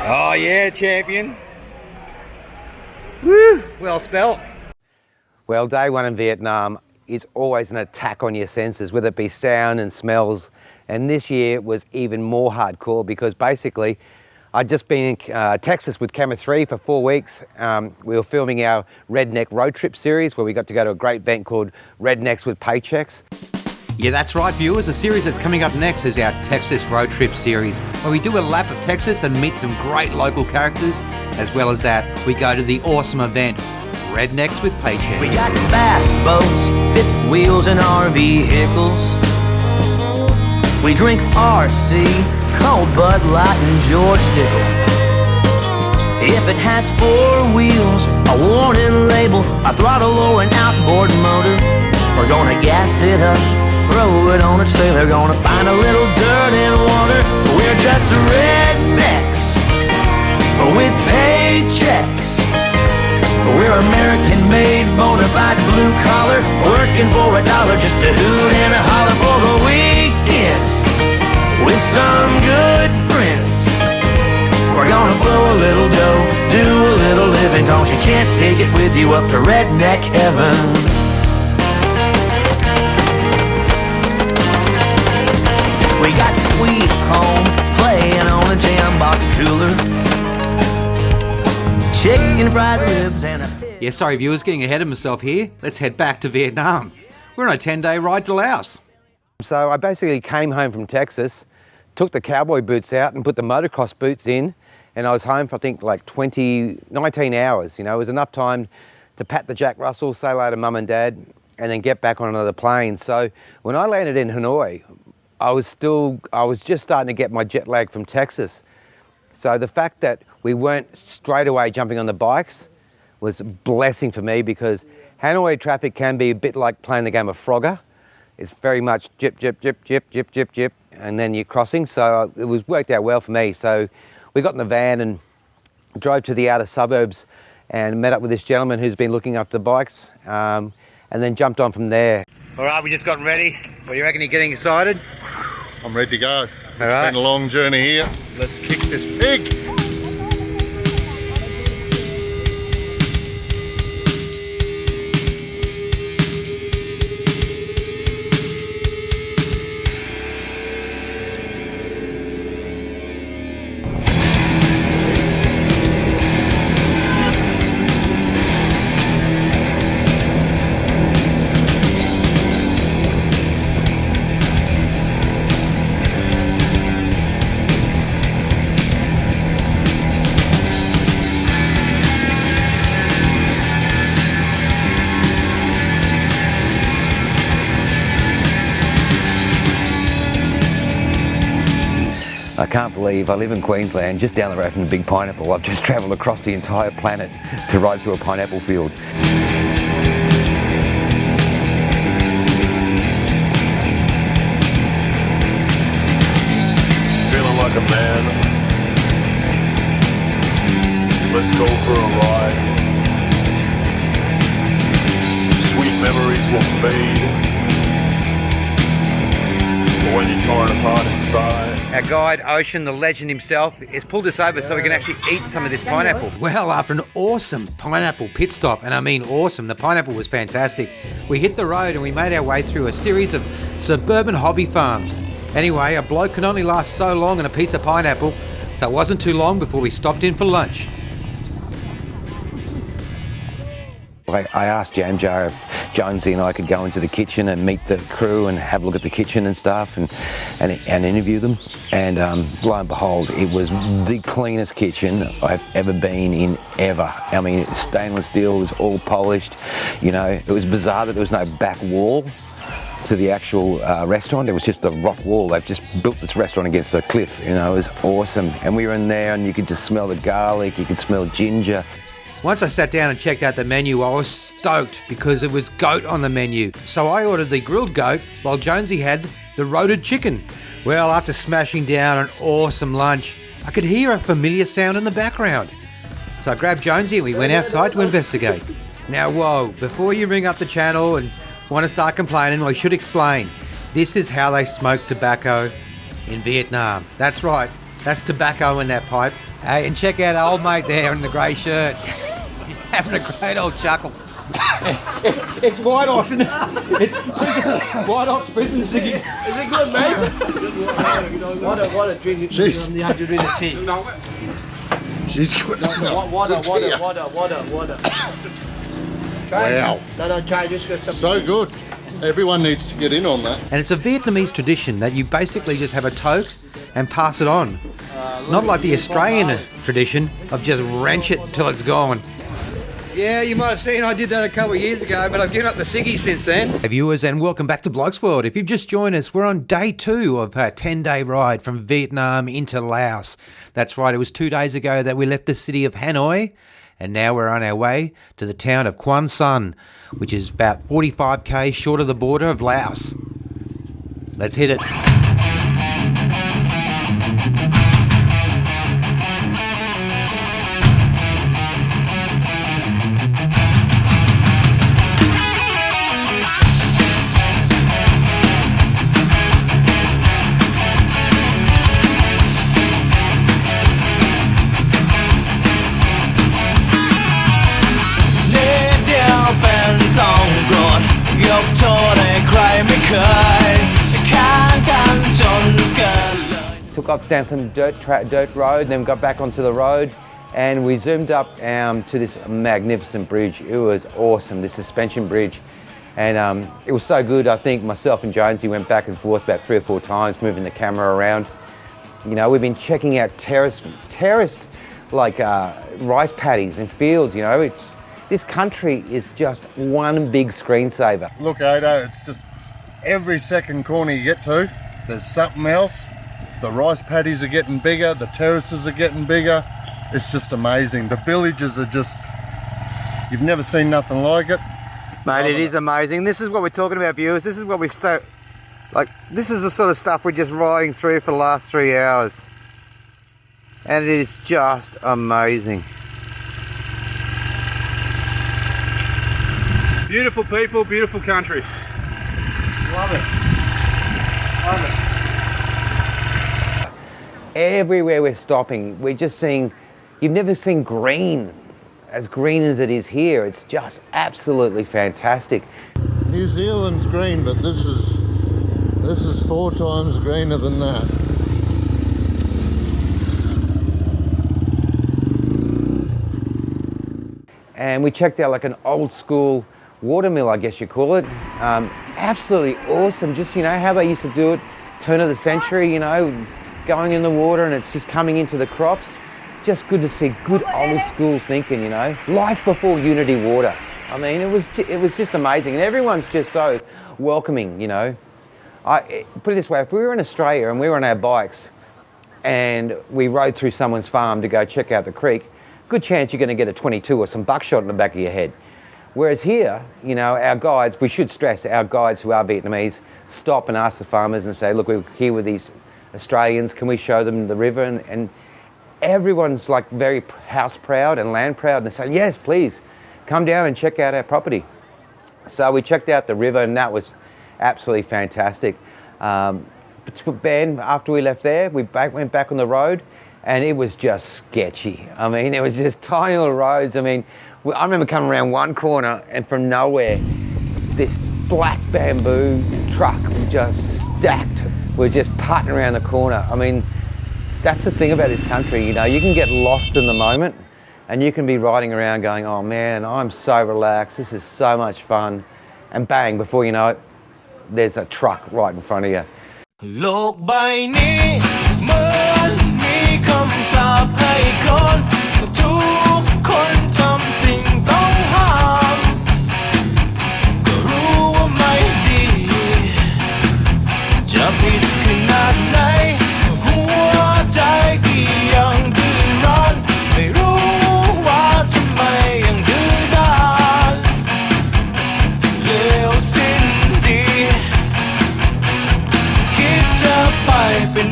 Oh yeah, champion. Woo, well spelt. Well, day one in Vietnam is always an attack on your senses, whether it be sound and smells. And this year was even more hardcore because basically I'd just been in Texas with Camera 3 for 4 weeks. We were filming our Redneck Road Trip series where we got to go to a great event called Rednecks with Paychecks. Yeah, that's right, viewers. The series that's coming up next is our Texas Road Trip series, where we do a lap of Texas and meet some great local characters. As well as that, we go to the awesome event, Rednecks with Paychecks. We got fast boats, fifth wheels, and our vehicles. We drink RC, Cold Bud Light, and George Dickel. If it has 4 wheels, a warning label, a throttle or an outboard motor, we're gonna gas it up, throw it on its trailer, gonna find a little dirt and water. We're just rednecks with paychecks. We're American-made, bona fide blue collar, working for $1 just to hoot and a holler for the weekend with some good friends. We're gonna blow a little dough, do a little living, cause you can't take it with you up to redneck heaven. We got Sweet Home playing on a jam box cooler, chicken fried ribs and a pig. Yeah, sorry viewers, getting ahead of myself here. Let's head back to Vietnam. We're on a 10-day ride to Laos. So I basically came home from Texas, took the cowboy boots out and put the motocross boots in, and I was home for I think like 19 hours. You know, it was enough time to pat the Jack Russell, say hello to mum and dad, and then get back on another plane. So when I landed in Hanoi, I was just starting to get my jet lag from Texas. So the fact that we weren't straight away jumping on the bikes was a blessing for me, because Hanoi traffic can be a bit like playing the game of Frogger. It's very much jip, jip, jip, jip, jip, jip, jip, and then you're crossing. So it was worked out well for me. So we got in the van and drove to the outer suburbs and met up with this gentleman who's been looking after the bikes, and then jumped on from there. All right, we just gotten ready. What do you reckon? You getting excited? I'm ready to go. It's right. been a long journey here. Let's kick this pig. I can't believe I live in Queensland, just down the road from the big pineapple. I've just travelled across the entire planet to ride through a pineapple field. Feeling like a man. Let's go for a ride. Sweet memories will fade. But when you're torn apart inside. Our guide, Ocean, the legend himself, has pulled us over so we can actually eat some of this pineapple. Well, after an awesome pineapple pit stop, and I mean awesome, the pineapple was fantastic, we hit the road and we made our way through a series of suburban hobby farms. Anyway, a bloke can only last so long on a piece of pineapple, so it wasn't too long before we stopped in for lunch. I asked Jam Jar if Jonesy and I could go into the kitchen and meet the crew and have a look at the kitchen and stuff and interview them. And lo and behold, it was the cleanest kitchen I've ever been in ever. I mean, it's stainless steel, it was all polished. You know, it was bizarre that there was no back wall to the actual restaurant. It was just a rock wall. They've just built this restaurant against a cliff. You know, it was awesome. And we were in there and you could just smell the garlic, you could smell ginger. Once I sat down and checked out the menu, I was stoked because it was goat on the menu. So I ordered the grilled goat while Jonesy had the roasted chicken. Well, after smashing down an awesome lunch, I could hear a familiar sound in the background. So I grabbed Jonesy and we went outside to investigate. Now, whoa, before you ring up the channel and want to start complaining, I should explain. This is how they smoke tobacco in Vietnam. That's right, that's tobacco in that pipe Hey, and check out our old mate there in the grey shirt. Having a great old chuckle. It's White Ox, isn't it? It's White Ox prison ciggies. Is it good, mate? What a drink. Jeez. You have to drink the tea. She's good. Water. Try Wow. it. No, try. Just get some. So good. Everyone needs to get in on that. And it's a Vietnamese tradition that you basically just have a toke and pass it on. Not like the Australian tradition of just wrench it till it's gone. Yeah, you might have seen I did that a couple of years ago, but I've given up the ciggy since then. Hey viewers, and welcome back to Blokes World. If you've just joined us, we're on day 2 of our 10-day ride from Vietnam into Laos. That's right, it was 2 days ago that we left the city of Hanoi, and now we're on our way to the town of Quan Son, which is about 45 k's short of the border of Laos. Let's hit it. Took off down some dirt road, then got back onto the road, and we zoomed up to this magnificent bridge. It was awesome, this suspension bridge, and it was so good. I think myself and Jonesy went back and forth about 3 or 4 times, moving the camera around. You know, we've been checking out terraced like rice paddies and fields. You know, this country is just one big screensaver. Look, Ado, it's just every second corner you get to, there's something else. The rice paddies are getting bigger, the terraces are getting bigger. It's just amazing. The villages are just, you've never seen nothing like it. Mate, it is amazing. This is what we're talking about, viewers. This is what we've this is the sort of stuff we're just riding through for the last 3 hours. And it is just amazing. Beautiful people, beautiful country. Love it. Love it. Everywhere we're stopping, we're just seeing, you've never seen green as it is here. It's just absolutely fantastic. New Zealand's green, but this is 4 times greener than that. And we checked out like an old school watermill, I guess you call it. Absolutely awesome. Just, you know, how they used to do it, turn of the century, you know, going in the water and it's just coming into the crops. Just good to see good old school thinking, you know. Life before Unity Water. I mean, it was just amazing. And everyone's just so welcoming, you know. Put it this way, if we were in Australia and we were on our bikes and we rode through someone's farm to go check out the creek, good chance you're going to get a 22 or some buckshot in the back of your head. Whereas here, you know, our guides, we should stress, our guides who are Vietnamese, stop and ask the farmers and say, look, we're here with these Australians, can we show them the river? And everyone's like very house proud and land proud, and they say, yes, please, come down and check out our property. So we checked out the river and that was absolutely fantastic. But Ben, after we left there, we went back on the road and it was just sketchy. I mean, it was just tiny little roads. I mean, I remember coming around one corner and from nowhere, this black bamboo truck just stacked, was just putting around the corner. I mean, that's the thing about this country, you know, you can get lost in the moment and you can be riding around going, oh man, I'm so relaxed, this is so much fun. And bang, before you know it, there's a truck right in front of you. โลกใบนี้เหมือนมีคำสาปให้คนทุกคนทำสิ่งต้องห้ามก็รู้ว่าไม่ดีจะผิดขนาดไหนหัวใจก็ยังดื้อรั้นไม่รู้ว่าทำไมยังดื้อด้านเลวสิ้นดีคิดจะไปเป็น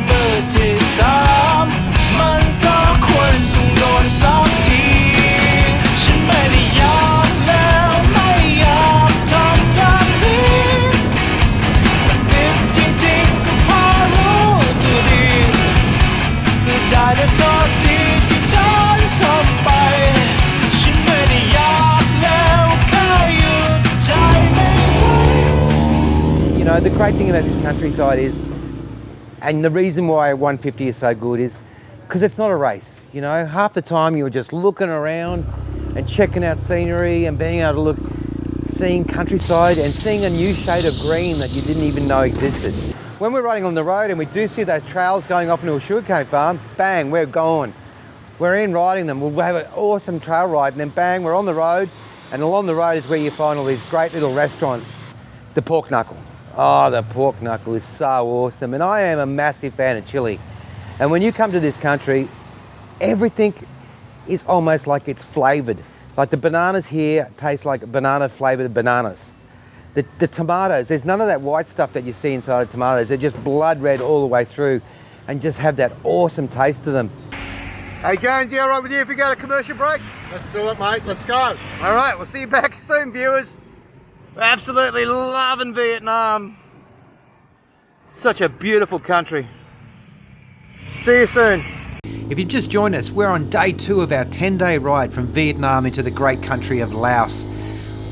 know, the great thing about this countryside is, and the reason why 150 is so good is because it's not a race. You know, half the time you're just looking around and checking out scenery and being able to look, seeing countryside and seeing a new shade of green that you didn't even know existed. When we're riding on the road and we do see those trails going off into a sugarcane farm, bang, we're gone. We're in riding them. We'll have an awesome trail ride and then bang, we're on the road, and along the road is where you find all these great little restaurants. The pork knuckle. Oh, the pork knuckle is so awesome. And I am a massive fan of chili. And when you come to this country, everything is almost like it's flavoured. Like the bananas here taste like banana flavoured bananas. The tomatoes, there's none of that white stuff that you see inside of tomatoes. They're just blood red all the way through and just have that awesome taste to them. Hey Jones, you all right with you if we go to commercial breaks? Let's do it, mate. Let's go. All right, we'll see you back soon, viewers. We're absolutely loving Vietnam. Such a beautiful country. See you soon. If you've just joined us, we're on day 2 of our 10-day ride from Vietnam into the great country of Laos.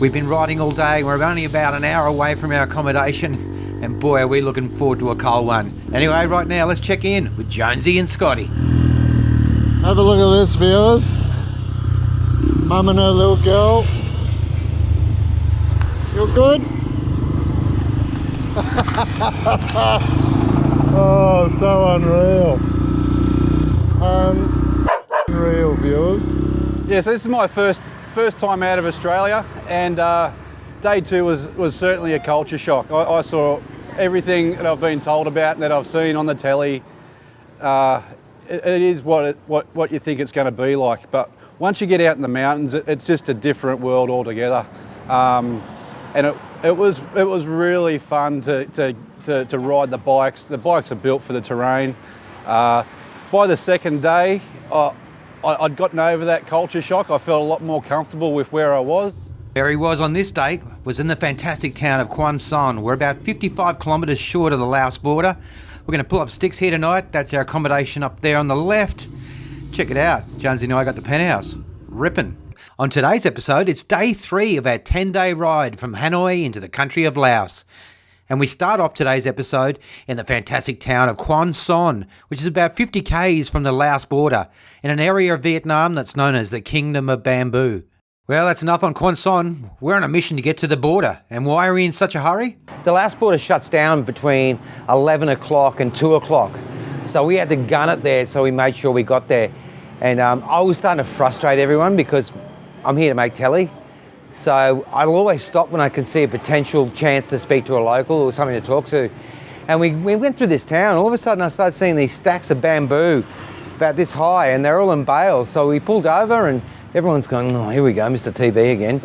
We've been riding all day, we're only about an hour away from our accommodation, and boy are we looking forward to a cold one. Anyway, right now let's check in with Jonesy and Scotty. Have a look at this, viewers. Mum and her little girl. You good? Oh, so unreal. Unreal, viewers. Yeah, so this is my first time out of Australia, and day 2 was certainly a culture shock. I saw everything that I've been told about and that I've seen on the telly. It is what you think it's going to be like, but once you get out in the mountains, it's just a different world altogether. And it was really fun to ride the bikes. The bikes are built for the terrain. By the second day, I'd gotten over that culture shock. I felt a lot more comfortable with where I was. Where he was on this date was in the fantastic town of Quan Son. We're about 55 kilometres short of the Laos border. We're going to pull up sticks here tonight. That's our accommodation up there on the left. Check it out. Jonesy and I got the penthouse. Ripping. On today's episode, it's day 3 of our 10-day ride from Hanoi into the country of Laos. And we start off today's episode in the fantastic town of Quan Son, which is about 50 k's from the Laos border, in an area of Vietnam that's known as the Kingdom of Bamboo. Well, that's enough on Quan Son. We're on a mission to get to the border. And why are we in such a hurry? The Laos border shuts down between 11 o'clock and 2 o'clock. So we had to gun it there, so we made sure we got there. And I was starting to frustrate everyone because I'm here to make telly. So I'll always stop when I can see a potential chance to speak to a local or something to talk to. And we went through this town. All of a sudden I started seeing these stacks of bamboo about this high, and they're all in bales. So we pulled over and everyone's going, oh, here we go, Mr. TV again.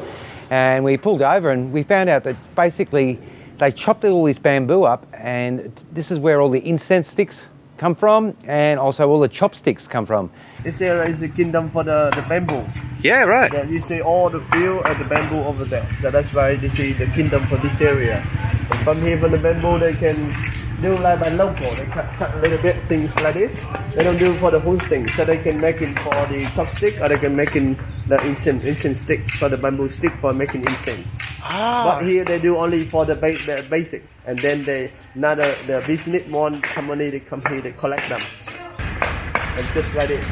And we pulled over and we found out that basically they chopped all this bamboo up, and this is where all the incense sticks come from, and also all the chopsticks come from. This area is the kingdom for the bamboo. Yeah, right. Yeah, you see all the field and the bamboo over there. That's why they see the kingdom for this area. And from here, from the bamboo, they can do like by local. They cut a little bit things like this. They don't do for the whole thing, so they can make it for the chopstick, or they can make it the incense stick for the bamboo stick for making incense. But here they do only for the basic, and then the business one company they come here, they collect them, and just like this.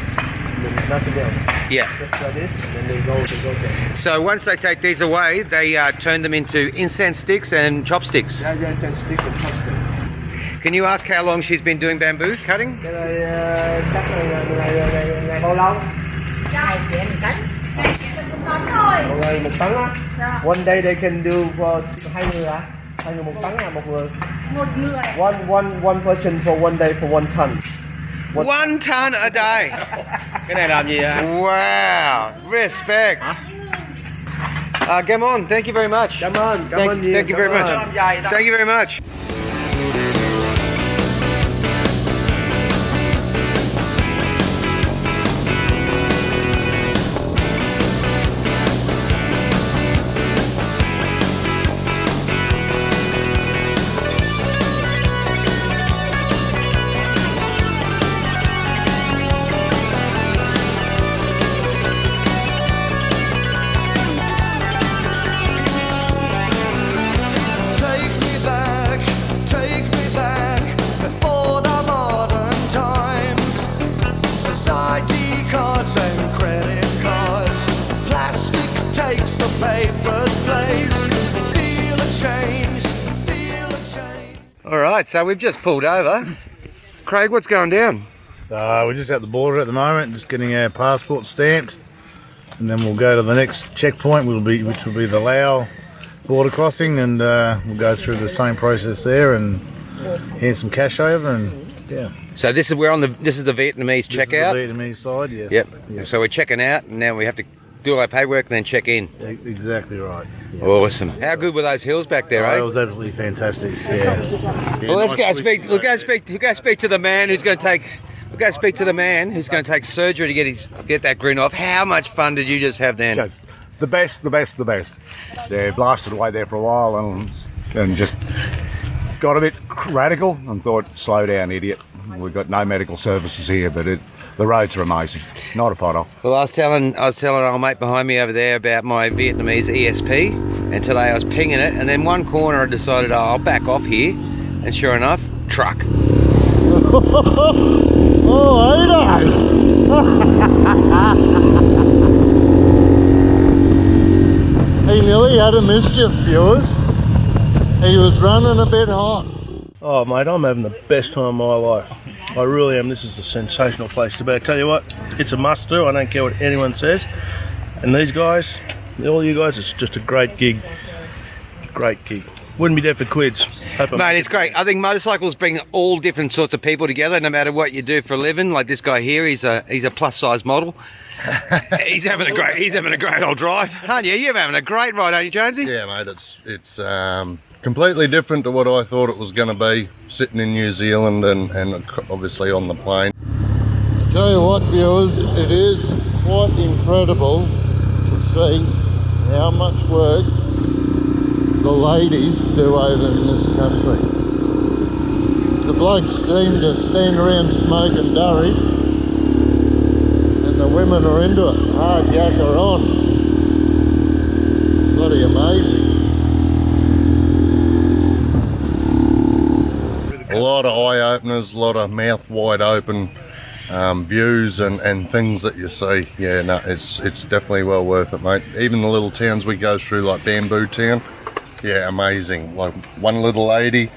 Nothing else. Yeah. Just like this, and then they go there. So once they take these away, they turn them into incense sticks and chopsticks. Yeah, incense stick and chopstick. Can you ask how long she's been doing bamboo cutting? Cái này chắc là ngày bao lâu? Một ngày 1 tấn á. One day they can do for 2 người hả? 2 người 1 tấn là 1 người? 1 người. One person for 1 day for 1 ton. 1 ton a day. Cái này làm gì ạ? Wow, respect. Come on, thank you very much. Cảm ơn nhiều. Thank you very much. Thank you very much. Take me back papers place. Feel a change, feel a change. All right, so we've just pulled over. Craig, what's going down? We're just at the border at the moment, just getting our passport stamped, and then we'll go to the next checkpoint, which will be the Laos border crossing, and we'll go through the same process there and hand some cash over, and yeah. So this is this is the Vietnamese checkout. This is the Vietnamese side, yes. Yep. So we're checking out, and now we have to do all our paperwork and then check in. Exactly right. Yeah. Awesome. How good were those hills back there, eh? It was absolutely fantastic. Yeah. Well, let's go speak. We'll go speak to the man who's going to take. We'll go speak to the man who's going to take surgery to get that grin off. How much fun did you just have, Dan? The best. They blasted away there for a while and just got a bit radical and thought, slow down, idiot. We've got no medical services here, but the roads are amazing. Not a pothole. Well, I was telling our old mate behind me over there about my Vietnamese ESP, and today I was pinging it, and then one corner I decided, I'll back off here, and sure enough, truck. He nearly had a mischief, viewers. He was running a bit hot. Oh mate, I'm having the best time of my life. I really am. This is a sensational place to be. I tell you what, it's a must do. I don't care what anyone says. And these guys, all you guys, it's just a great gig. Great gig. Wouldn't be there for quids. Mate, it's great. I think motorcycles bring all different sorts of people together, no matter what you do for a living. Like this guy here, he's a plus size model. he's having a great old drive, aren't you? You're having a great ride, aren't you, Jonesy? Yeah, mate. It's completely different to what I thought it was going to be, sitting in New Zealand and obviously on the plane. I tell you what, viewers, it is quite incredible to see how much work the ladies do over in this country. The blokes seem to stand around smoking durry, and the women are into it. Hard yakka on. Bloody amazing. A lot of eye openers, a lot of mouth wide open views and things that you see. Yeah, no, it's definitely well worth it, mate. Even the little towns we go through, like Bamboo Town. Yeah, amazing. Like one little lady,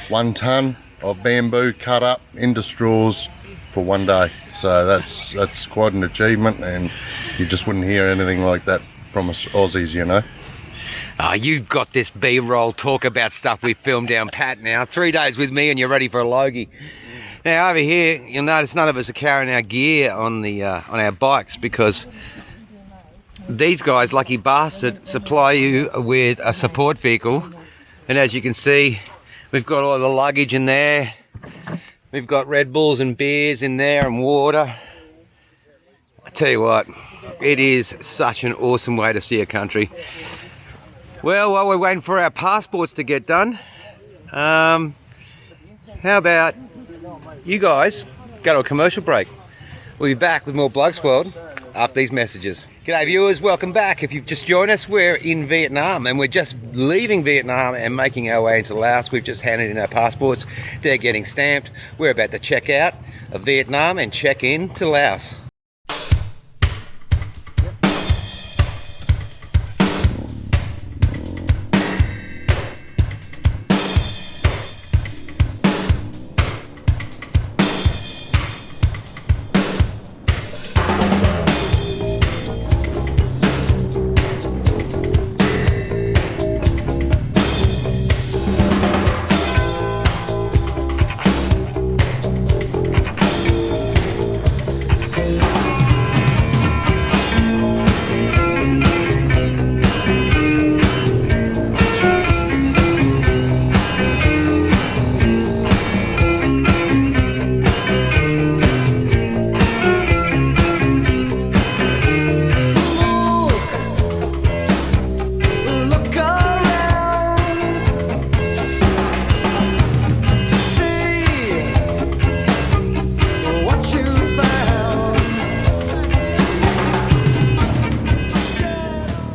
1 ton of bamboo cut up into straws for one day. So that's quite an achievement, and you just wouldn't hear anything like that from us Aussies, you know. You've got this B-roll talk about stuff we filmed down pat now. 3 days with me and you're ready for a logie. Now over here, you'll notice none of us are carrying our gear on our bikes because these guys, lucky bastard, supply you with a support vehicle. And as you can see, we've got all the luggage in there. We've got Red Bulls and beers in there and water. I tell you what, it is such an awesome way to see a country. Well, while we're waiting for our passports to get done, how about you guys go to a commercial break? We'll be back with more BLOKESWORLD after these messages. G'day viewers, welcome back. If you've just joined us, we're in Vietnam and we're just leaving Vietnam and making our way into Laos. We've just handed in our passports. They're getting stamped. We're about to check out of Vietnam and check in to Laos.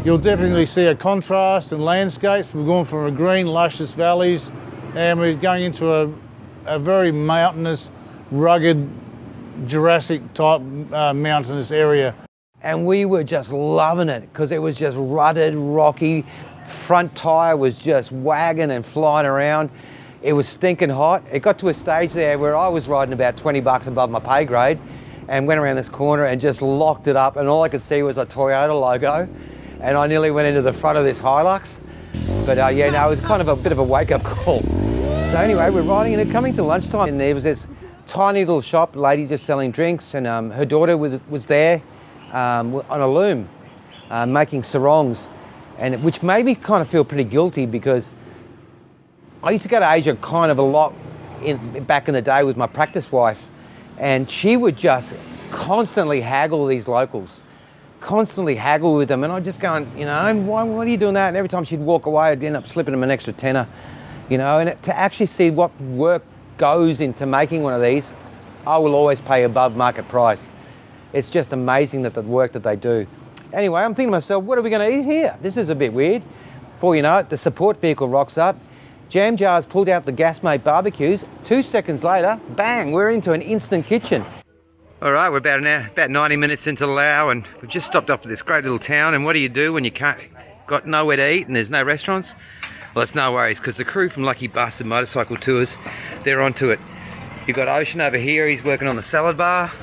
You'll definitely see a contrast in landscapes. We're going from a green, luscious valleys, and we're going into a very mountainous, rugged, Jurassic type mountainous area. And we were just loving it because it was just rutted, rocky. Front tyre was just wagging and flying around. It was stinking hot. It got to a stage there where I was riding about 20 bucks above my pay grade and went around this corner and just locked it up, and all I could see was a Toyota logo, and I nearly went into the front of this Hilux. But yeah, no, it was kind of a bit of a wake-up call. So anyway, we're riding and coming to lunchtime, and there was this tiny little shop, lady just selling drinks, and her daughter was there on a loom making sarongs, and which made me kind of feel pretty guilty because I used to go to Asia kind of a lot back in the day with my practice wife, and she would just constantly haggle these locals, constantly haggle with them, and I'm just going, you know, what are you doing that? And every time she'd walk away, I'd end up slipping them an extra tenner, you know, and to actually see what work goes into making one of these, I will always pay above market price. It's just amazing that the work that they do. Anyway, I'm thinking to myself, what are we going to eat here? This is a bit weird. Before you know it, the support vehicle rocks up. Jam Jars pulled out the gas-made barbecues. 2 seconds later, bang, we're into an instant kitchen. All right, we're about 90 minutes into Laos, and we've just stopped off to this great little town. And what do you do when you got nowhere to eat and there's no restaurants? Well, it's no worries, because the crew from Lucky Bus and Motorcycle Tours, they're onto it. You've got Ocean over here, he's working on the salad bar.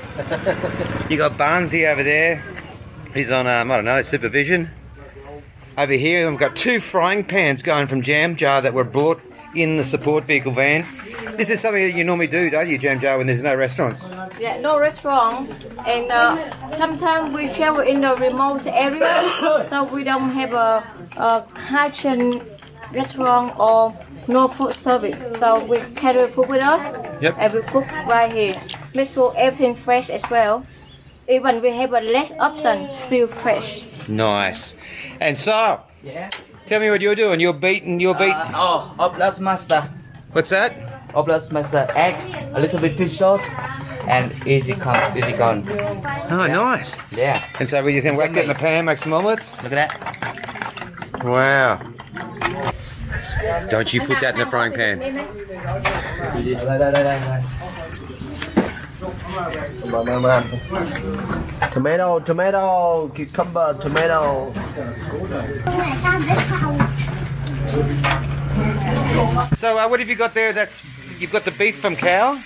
You got Barnsey over there, he's on, I don't know, supervision. Over here, we've got 2 frying pans going from Jam Jar that were brought in the support vehicle van. This is something that you normally do, don't you, Jam Jar, when there's no restaurants? Yeah, no restaurant. And sometimes we travel in the remote area, so we don't have a kitchen, restaurant, or no food service. So we carry food with us, and we cook right here. Make sure everything fresh as well. Even we have a less option, still fresh. Nice. And so, tell me what you're doing. You're beating. Oblast master. What's that? Oblast master. Egg, a little bit fish sauce, and easy gone. Oh, nice. Yeah. And so you can whack that in the pan, make some omelets? Look at that. Wow. Don't you put that in the frying pan. Tomato, cucumber, tomato. So what have you got there? You've got the beef from cow,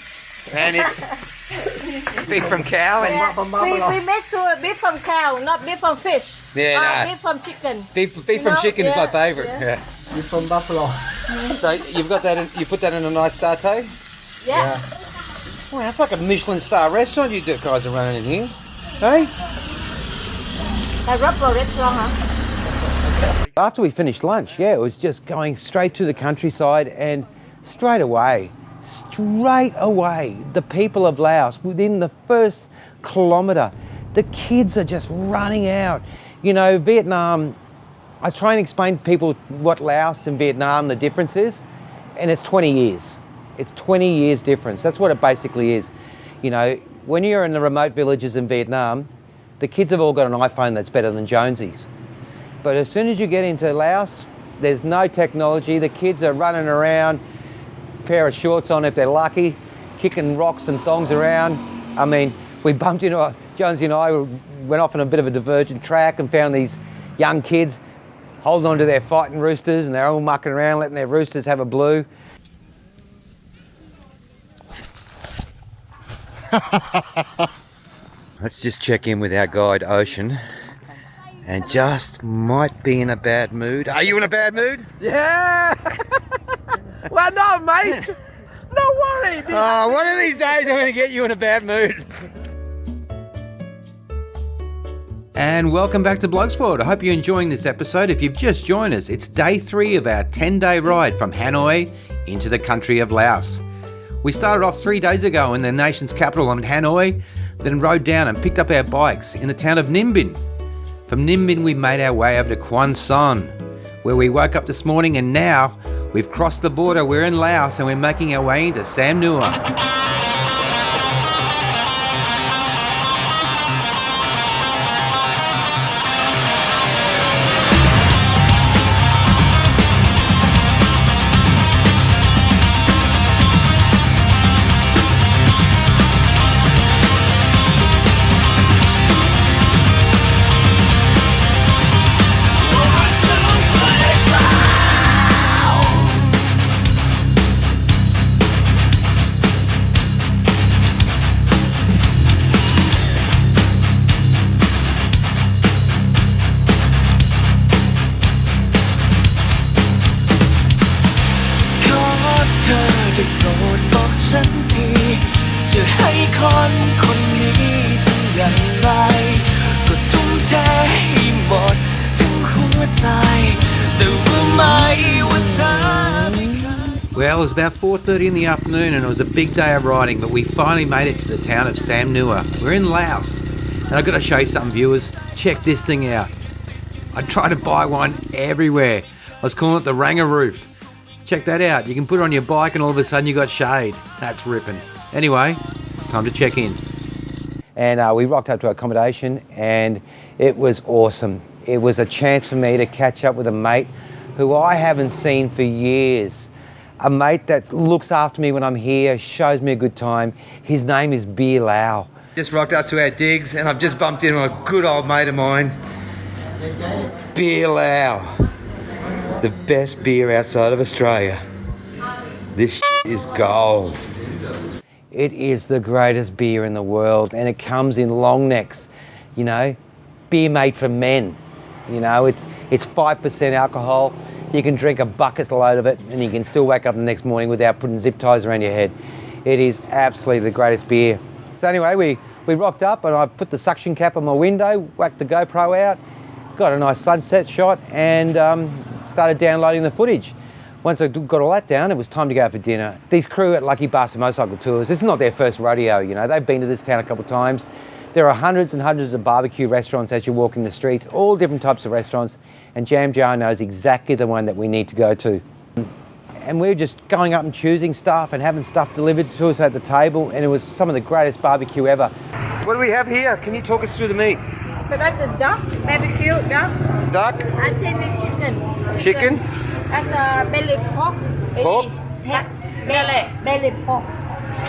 and it's beef from cow, and we make sure beef from cow, not beef from fish. Yeah, beef from chicken. Beef from chicken is my favourite. Yeah. Beef from buffalo. So you've got that. You put that in a nice satay. Yeah. Wow, it's like a Michelin star restaurant you guys are running in here, hey? A rubber restaurant, huh? After we finished lunch, yeah, it was just going straight to the countryside, and straight away, the people of Laos, within the first kilometre, the kids are just running out. You know, Vietnam, I was trying to explain to people what Laos and Vietnam, the difference is, and it's 20 years. It's 20 years difference. That's what it basically is. You know, when you're in the remote villages in Vietnam, the kids have all got an iPhone that's better than Jonesy's. But as soon as you get into Laos, there's no technology. The kids are running around, pair of shorts on if they're lucky, kicking rocks and thongs around. I mean, we bumped into, Jonesy and I went off on a bit of a divergent track and found these young kids holding on to their fighting roosters, and they're all mucking around, letting their roosters have a blue. Let's just check in with our guide, Ocean, and just might be in a bad mood. Are you in a bad mood? Yeah! Well, no, mate. No worry. Oh, one of these days I'm going to get you in a bad mood. And welcome back to BLOKESWORLD. I hope you're enjoying this episode. If you've just joined us, it's day 3 of our 10-day ride from Hanoi into the country of Laos. We started off 3 days ago in the nation's capital in Hanoi, then rode down and picked up our bikes in the town of Ninh Bình. From Ninh Bình we made our way over to Quan Son, where we woke up this morning, and now we've crossed the border. We're in Laos and we're making our way into Sam Nua. Well, it was about 4:30 in the afternoon and it was a big day of riding, but we finally made it to the town of Sam Nua. We're in Laos. And I've got to show you something, viewers. Check this thing out. I tried to buy one everywhere. I was calling it the Ranger Roof. Check that out. You can put it on your bike and all of a sudden you got shade. That's ripping. Anyway, it's time to check in. And we rocked up to accommodation and it was awesome. It was a chance for me to catch up with a mate who I haven't seen for years. A mate that looks after me when I'm here, shows me a good time. His name is Lao. Just rocked up to our digs and I've just bumped into a good old mate of mine, Lao. The best beer outside of Australia. This is gold. It is the greatest beer in the world and it comes in long necks, you know, beer made for men. You know, it's 5% alcohol. You can drink a bucket load of it and you can still wake up the next morning without putting zip ties around your head. It is absolutely the greatest beer. So anyway, we rocked up and I put the suction cap on my window, whacked the GoPro out, got a nice sunset shot and started downloading the footage. Once I got all that down, it was time to go for dinner. These crew at Lucky Bastard Motorcycle Tours, this is not their first rodeo, you know, they've been to this town a couple of times. There are hundreds and hundreds of barbecue restaurants as you walk in the streets, all different types of restaurants, and Jam Jar knows exactly the one that we need to go to. And we were just going up and choosing stuff and having stuff delivered to us at the table, and it was some of the greatest barbecue ever. What do we have here? Can you talk us through the meat? So that's a duck, barbecue duck. Duck? I think it's chicken. Chicken? That's a belly pork. Pork? Belly pork.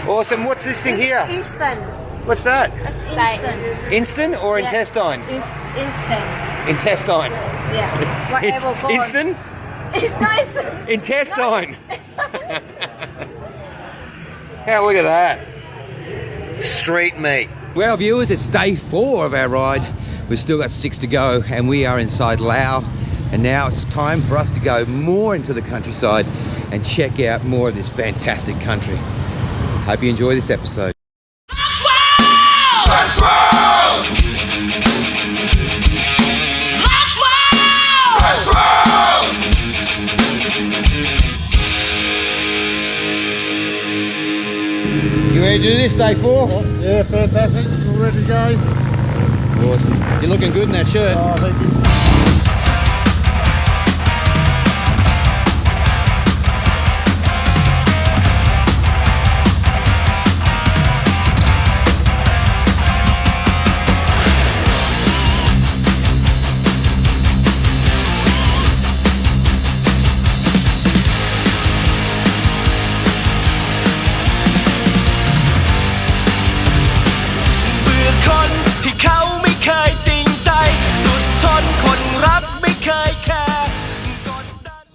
Awesome. What's this thing here? Instant. What's that? That's instant. Instant or intestine? Instant. Intestine. Yeah. Whatever goes. Instant? It's nice. Intestine. Now look at that. Street meat. Well, viewers, it's day 4 of our ride. We've still got 6 to go and we are inside Laos. And now it's time for us to go more into the countryside and check out more of this fantastic country. Hope you enjoy this episode. You ready to do this, day 4? Yeah, fantastic. We're ready to go. Awesome. You're looking good in that shirt. Oh, thank you.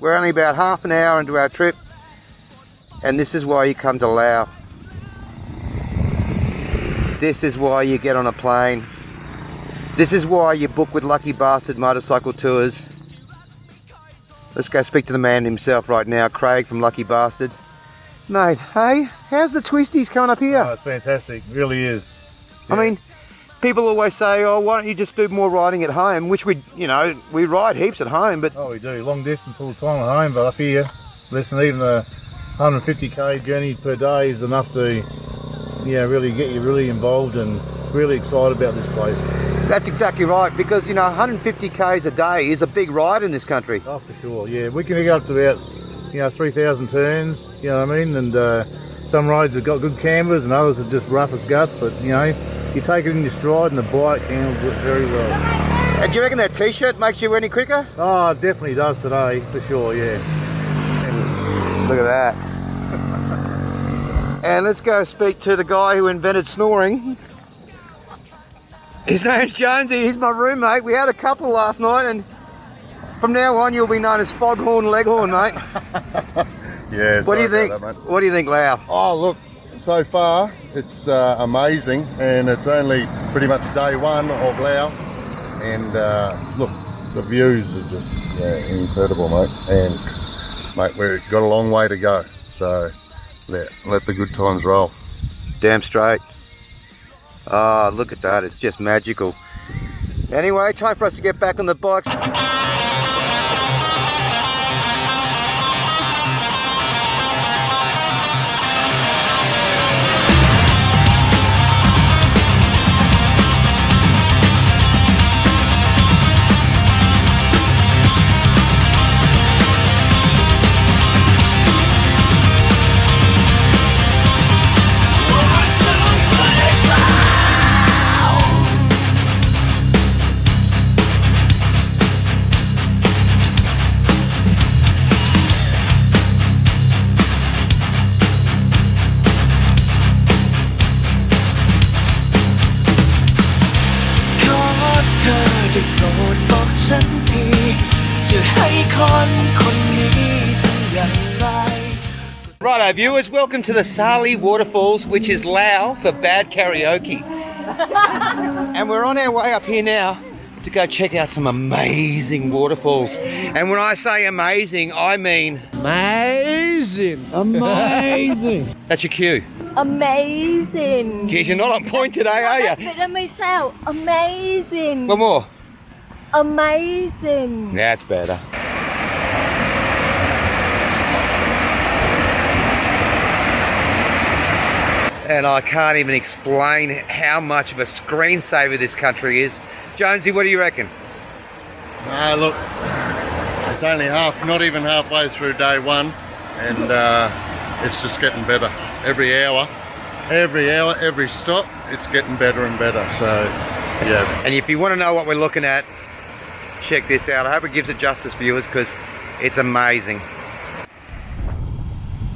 We're only about half an hour into our trip, and this is why you come to Laos. This is why you get on a plane. This is why you book with Lucky Bastard Motorcycle Tours. Let's go speak to the man himself right now, Craig from Lucky Bastard. Mate, hey, how's the twisties coming up here? Oh, it's fantastic, it really is. Yeah. I mean, people always say, oh, why don't you just do more riding at home? Which we, you know, we ride heaps at home, but... Oh, we do. Long distance all the time at home, but up here, listen, even a 150k journey per day is enough to, yeah, really get you really involved and really excited about this place. That's exactly right, because, you know, 150 k's a day is a big ride in this country. Oh, for sure, yeah. We can get up to about, you know, 3,000 turns, you know what I mean? And some roads have got good cambers and others are just rough as guts, but, you know, you take it in your stride and the bike handles it very well. And do you reckon that t-shirt makes you any quicker? Oh, it definitely does today, for sure, yeah. Look at that. And let's go speak to the guy who invented snoring. His name's Jonesy, he's my roommate. We had a couple last night and from now on you'll be known as Foghorn Leghorn, mate. Yeah. What do you think? What do you think, Lau? Oh, look, so far it's amazing, and it's only pretty much day 1 of Laos, and look, the views are just incredible, mate. And mate, we've got a long way to go, so let the good times roll. Damn straight. Oh, look at that, it's just magical. Anyway, time for us to get back on the bikes. ได้โปรดบอกฉันทีจะให้คนนี้ทำอย่างไร Righto viewers, welcome to the Sali Waterfalls, which is Lao for bad karaoke. And we're on our way up here now to go check out some amazing waterfalls. And when I say amazing, I mean Amazing! Amazing! that's your cue. Amazing. Geez, you're not on point today, are you? Let me say, amazing. One more. Amazing. That's better. And I can't even explain how much of a screensaver this country is. Jonesy, what do you reckon? Look, it's only not even halfway through day one, and it's just getting better. Every hour, every stop, it's getting better and better. So, yeah. And if you want to know what we're looking at, check this out. I hope it gives it justice, viewers, because it's amazing.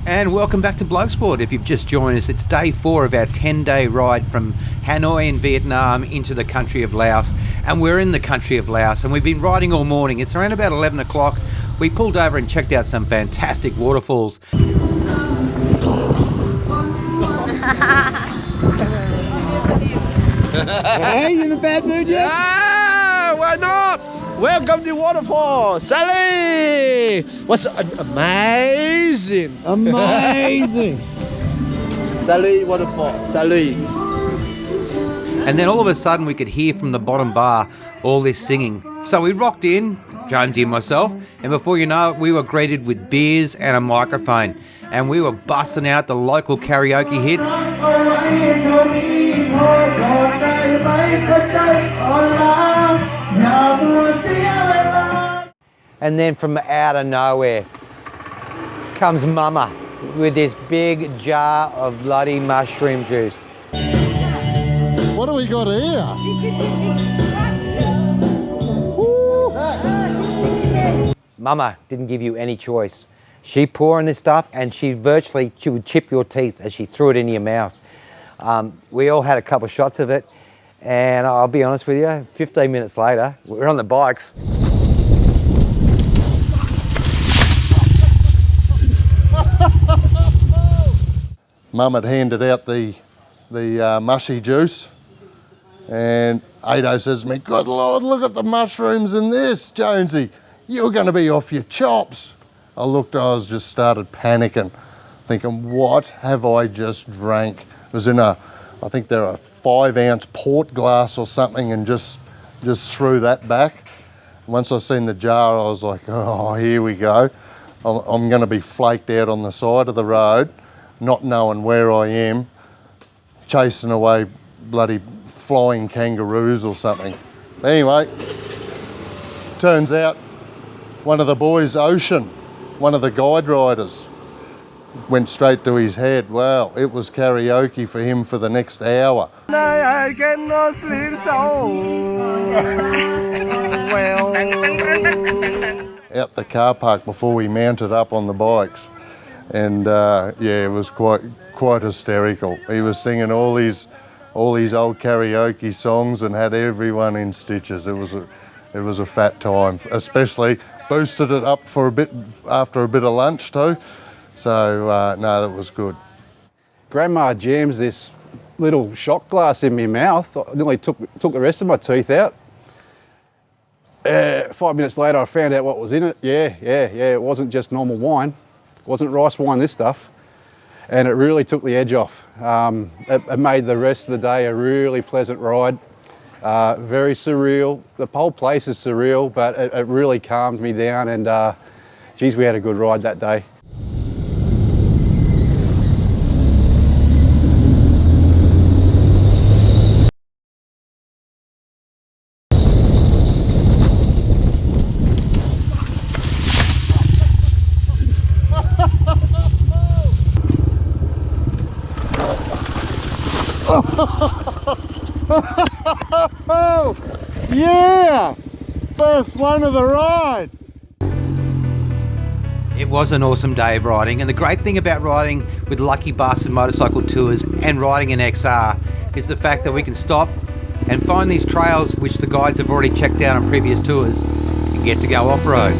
And welcome back to BLOKESWORLD. If you've just joined us, it's day 4 of our 10-day ride from Hanoi in Vietnam into the country of Laos. And we're in the country of Laos, and we've been riding all morning. It's around about 11 o'clock. We pulled over and checked out some fantastic waterfalls. Hey, you in a bad mood yet? Ah, why not? Welcome to waterfall, Sally. What's amazing? Amazing. Sally waterfall, Sally. And then all of a sudden we could hear from the bottom bar all this singing. So we rocked in, Jonesy and myself, and before you know it, we were greeted with beers and a microphone. And we were busting out the local karaoke hits. And then from out of nowhere comes Mama with this big jar of bloody mushroom juice. What do we got here? Mama didn't give you any choice. She pouring this stuff, and she would chip your teeth as she threw it into your mouth. We all had a couple of shots of it, and I'll be honest with you, 15 minutes later, we're on the bikes. Mum had handed out the mushy juice, and Ado says to me, "Good Lord, look at the mushrooms in this, Jonesy. You're going to be off your chops." I was just started panicking, thinking, what have I just drank? It was in I think they're a 5-ounce port glass or something, and just threw that back. Once I seen the jar, I was like, oh, here we go. I'm going to be flaked out on the side of the road, not knowing where I am, chasing away bloody flying kangaroos or something. Anyway, turns out one of the boys, Ocean, one of the guide riders, went straight to his head. Wow, it was karaoke for him for the next hour. I cannot sleep so well. Out the car park before we mounted up on the bikes, and yeah, it was quite hysterical. He was singing all these old karaoke songs and had everyone in stitches. It was a fat time, especially boosted it up for a bit after a bit of lunch too. So no, that was good. Grandma jams this little shot glass in my mouth. I nearly took the rest of my teeth out. 5 minutes later, I found out what was in it. Yeah, it wasn't just normal wine. It wasn't rice wine, this stuff. And it really took the edge off. It made the rest of the day a really pleasant ride. Very surreal. The whole place is surreal, but it really calmed me down, and geez, we had a good ride that day. Yeah! First one of the ride! It was an awesome day of riding, and the great thing about riding with Lucky Bastard Motorcycle Tours and riding an XR is the fact that we can stop, and find these trails which the guides have already checked out on previous tours and get to go off-road.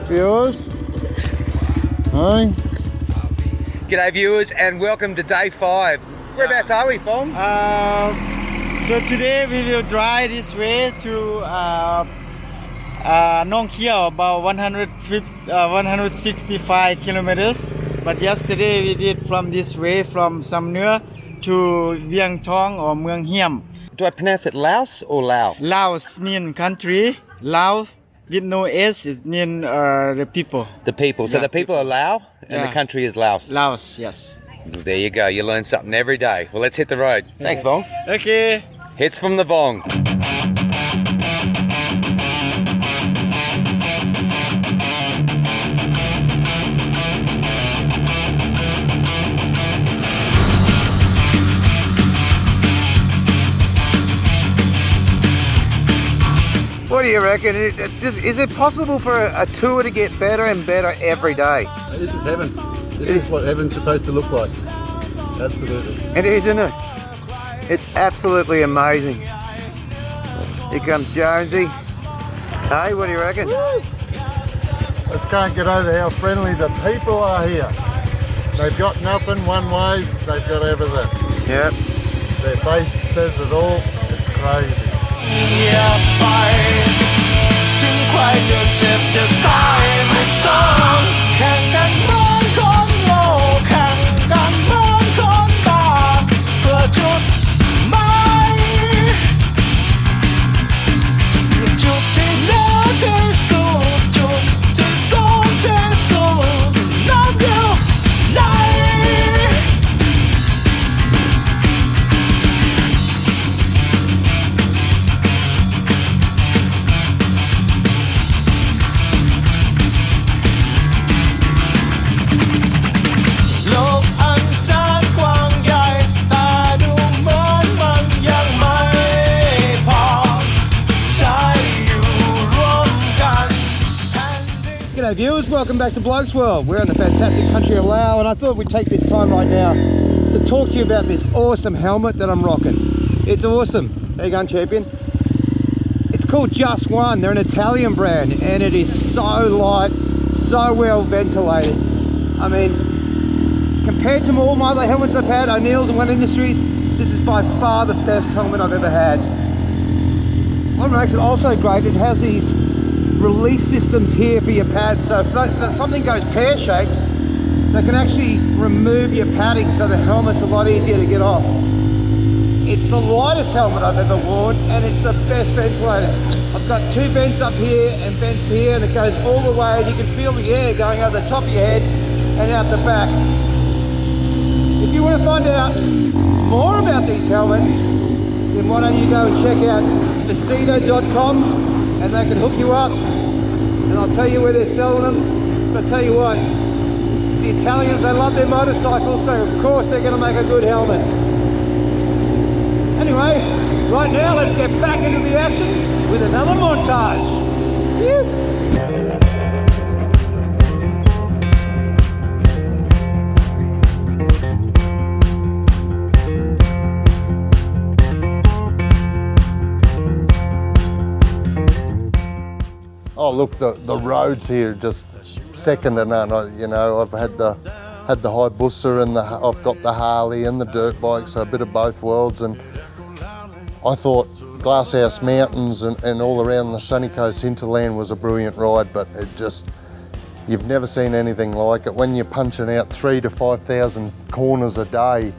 Viewers, hey. G'day viewers and welcome to day 5. Whereabouts are we, Fong? So today we will drive this way to Nong Khao, about 165 kilometers. But yesterday we did from this way from Sam Nua to Vieng Thong or Muang Hiam. Do I pronounce it Laos or Lao? Laos means country. Lao with no S, it means the people. The people. So Yeah, the people are Lao and the Yeah. country is Laos. Laos, yes. There you go. You learn something every day. Well, let's hit the road. Thanks, Vong. Okay. Hits from the Vong. What do you reckon? Is it possible for a tour to get better and better every day? This is heaven. This is what heaven's supposed to look like. Absolutely. It is, isn't it? It's absolutely amazing. Here comes Jonesy. Hey, what do you reckon? Just can't get over how friendly the people are here. They've got nothing one way, they've got everything. Yep. Their face says it all. It's crazy. จึงใครจะเจ็บจะตายไม่สนแข่งกันเหมือนคนโง่แข่งกันเหมือนคนบาปเพื่อจุดหมายจุดที่เหนือที่สุดจุดที่สูงที่สุดน้ำเดียวไหล G'day viewers, welcome back to Bloke's World. We're in the fantastic country of Laos and I thought we'd take this time right now to talk to you about this awesome helmet that I'm rocking. It's awesome. How you going, champion? It's called Just One. They're an Italian brand and it is so light, so well ventilated. I mean, compared to all my other helmets I've had, O'Neill's and One Industries, this is by far the best helmet I've ever had. What makes it also great, it has these release systems here for your pads, so if something goes pear-shaped, they can actually remove your padding so the helmet's a lot easier to get off. It's the lightest helmet I've ever worn and it's the best ventilated. I've got 2 vents up here and vents here and it goes all the way and you can feel the air going over the top of your head and out the back. If you want to find out more about these helmets, then why don't you go and check out Vestido.com and they can hook you up and I'll tell you where they're selling them. But I'll tell you what, the Italians, they love their motorcycles, so of course they're going to make a good helmet. Anyway, right now let's get back into the action with another montage. Woo! Oh look, the roads here just second to none. You know, I've had the Hayabusa and I've got the Harley and the dirt bike, so a bit of both worlds. And I thought Glasshouse Mountains and all around the sunny coast hinterland was a brilliant ride, but it just, you've never seen anything like it. When you're punching out 3,000 to 5,000 corners a day,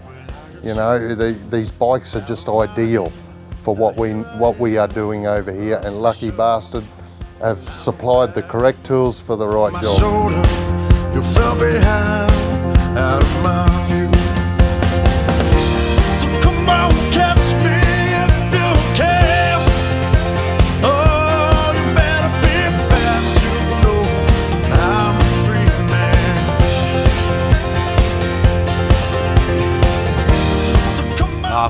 you know, these bikes are just ideal for what we are doing over here. And lucky bastard have supplied the correct tools for the right job. You fell behind out of my view. So come on, catch me if you can. Oh, you better be fast, you know I'm a free man.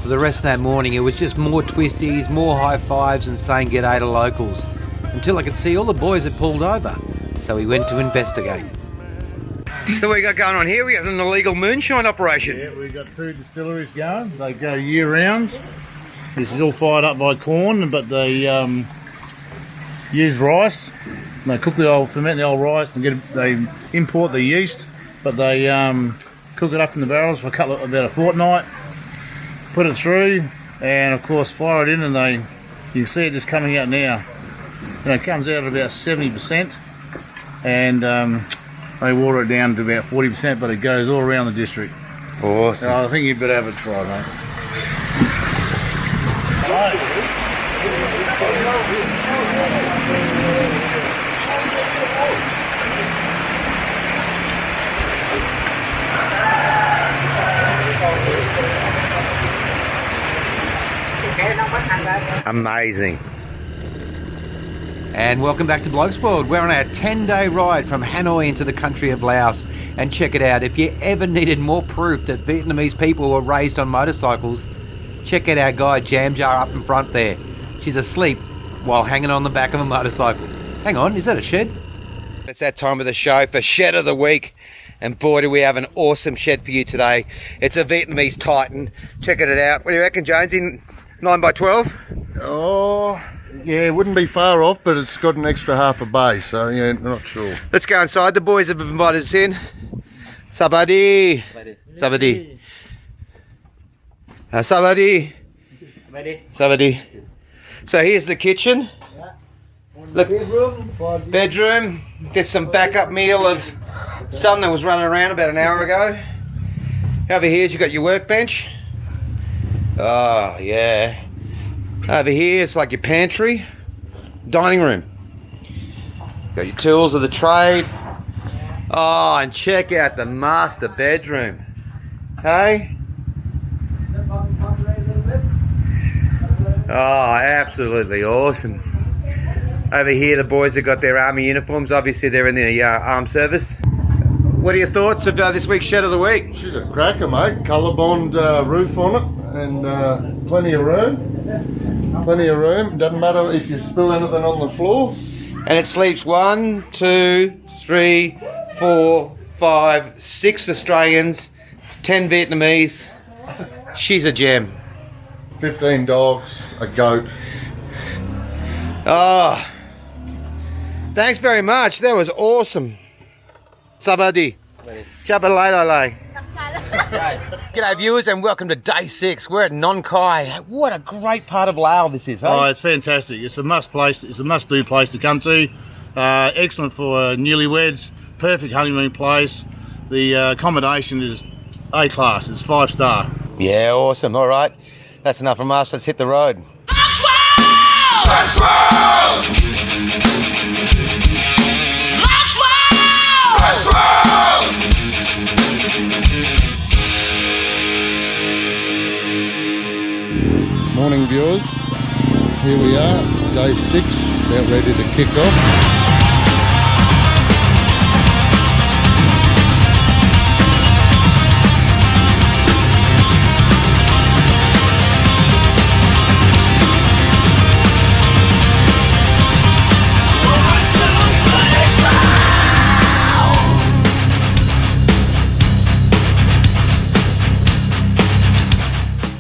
For the rest of that morning, it was just more twisties, more high fives and saying g'day to locals, until I could see all the boys had pulled over. So we went to investigate. So what we got going on here? We have an illegal moonshine operation. Yeah, we've got 2 distilleries going. They go year round. This is all fired up by corn, but they use rice. They cook ferment the old rice and they import the yeast, but they cook it up in the barrels for about a fortnight. Put it through, and of course fire it in, and you can see it just coming out now. And it comes out at about 70%, and they water it down to about 40%, but it goes all around the district. Awesome. So I think you better have a try, mate. Amazing. And welcome back to Blokes World. We're on our 10-day ride from Hanoi into the country of Laos. And check it out, if you ever needed more proof that Vietnamese people were raised on motorcycles, check out our guy Jam Jar up in front there. She's asleep while hanging on the back of a motorcycle. Hang on, is that a shed? It's that time of the show for Shed of the Week. And boy, do we have an awesome shed for you today. It's a Vietnamese Titan. Checking it out. What do you reckon, Jonesy? 9x12? Oh, yeah, it wouldn't be far off, but it's got an extra half a bay, so yeah, not sure. Let's go inside. The boys have invited us in. Sabadi. Sabadi. Sabadi. Sabadi. So here's the kitchen. Look, bedroom. There's some backup meal of something that was running around about an hour ago. Over here, you've got your workbench. Oh, yeah. Over here, it's like your pantry, dining room. Got your tools of the trade. Oh, and check out the master bedroom. Hey? Oh, absolutely awesome. Over here, the boys have got their army uniforms. Obviously, they're in the armed service. What are your thoughts of this week's Shed of the Week? She's a cracker, mate. Colour-bond roof on it. And plenty of room. Doesn't matter if you spill anything on the floor. And it sleeps 1, 2, 3, 4, 5, 6 Australians, 10 Vietnamese. She's a gem. 15 dogs, a goat. Oh, thanks very much. That was awesome. Sabadi. Chabalai. G'day viewers and welcome to day 6. We're at Non Khai. What a great part of Laos this is, hey? Oh, it's fantastic. It's a must-do place to come to. Excellent for newlyweds. Perfect honeymoon place. The accommodation is A-class. It's 5-star. Yeah, awesome. All right. That's enough from us. Let's hit the road. Let's roll! Let's roll! Morning viewers, here we are, day 6, about ready to kick off.